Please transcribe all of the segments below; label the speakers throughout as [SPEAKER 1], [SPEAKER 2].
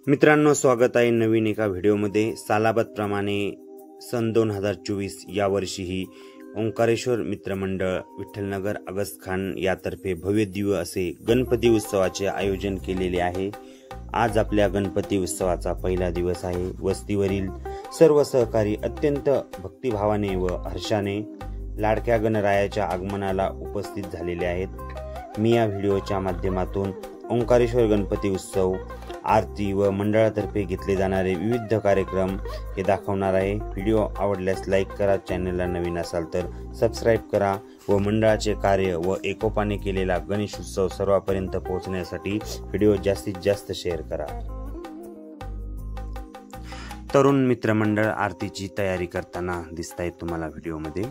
[SPEAKER 1] मित्रांनो, स्वागत आहे नवीन एका व्हिडिओमध्ये। सालाबादप्रमाणे सन 2024 या वर्षीही ओंकारेश्वर मित्रमंडळ विठ्ठलनगर आगस्तखान यातर्फे भव्य दिव्य असे गणपती उत्सवाचे आयोजन केलेले आहे। आज आपल्या गणपती उत्सवाचा पहिला दिवस आहे। वस्तीवरील सर्व सहकारी अत्यंत भक्तिभावाने व हर्षाने लाडक्या गणरायाच्या आगमनाला उपस्थित झालेले आहेत। मी या व्हिडिओच्या माध्यमातून ओंकारेश्वर गणपती उत्सव, आरती व मंडळातर्फे घेतले जाणारे विविध कार्यक्रम हे दाखवणार आहे। व्हिडिओ आवडल्यास लाईक करा, चॅनलला नवीन असाल तर सबस्क्राईब करा व मंडळाचे कार्य व एकोपाने केलेला गणेश उत्सव सर्वांपर्यंत पोहोचण्यासाठी व्हिडिओ जास्तीत जास्त शेअर करा। तरुण मित्रमंडळ आरतीची तयारी करताना दिसतायत तुम्हाला व्हिडिओमध्ये।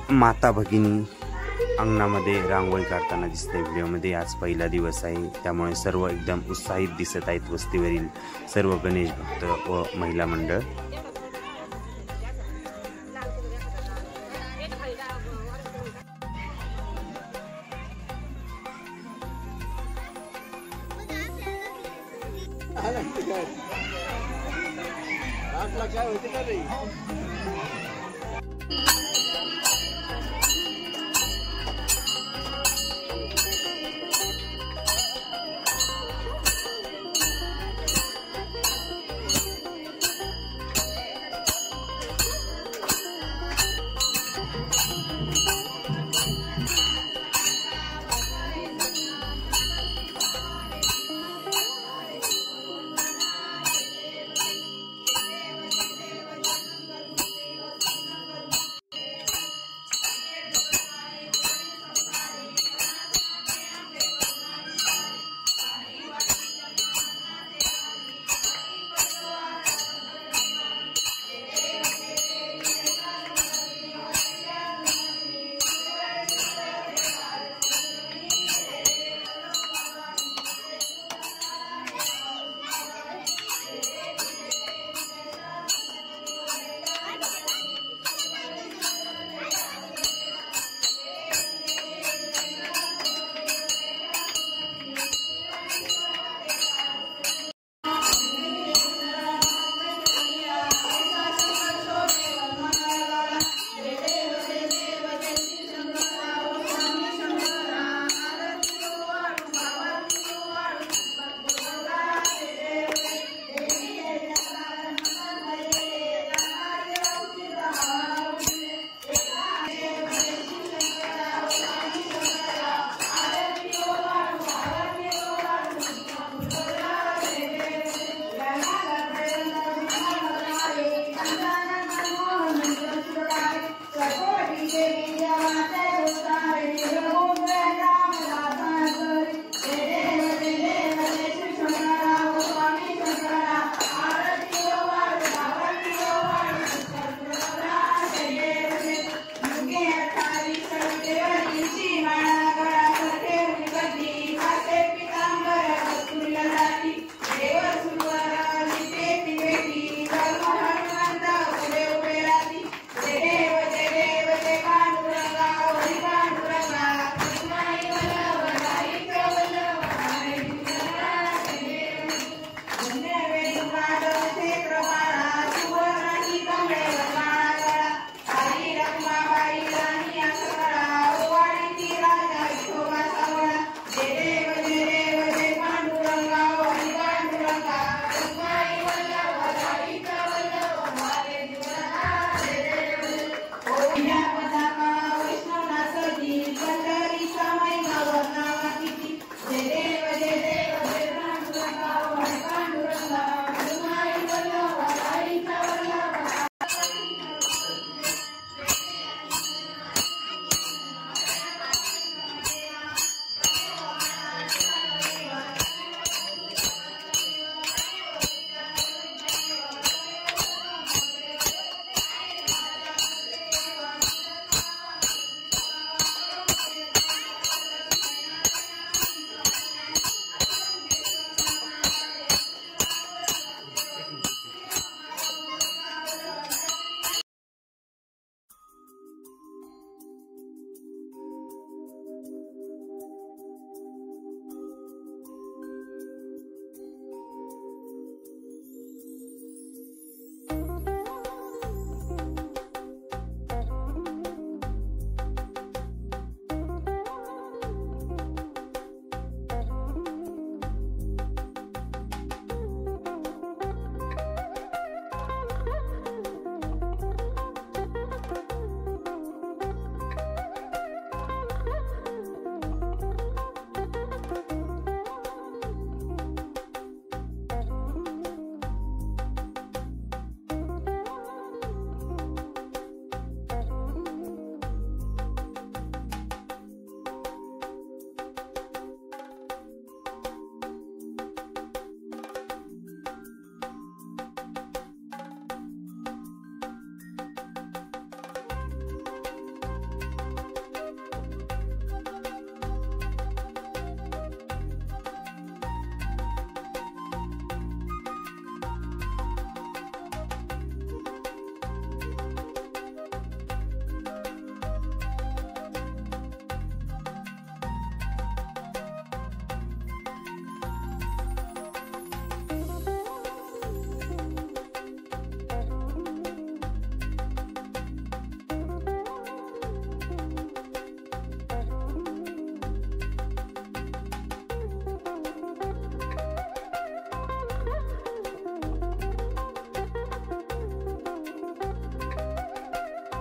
[SPEAKER 1] माता भगिनी अंगणामध्ये रांगोळी काढताना दिसते व्हिडिओमध्ये। आज पहिला दिवस आहे, त्यामुळे सर्व एकदम उत्साहित दिसत आहेत वस्तीवरील सर्व गणेश भक्त व महिला मंडळ।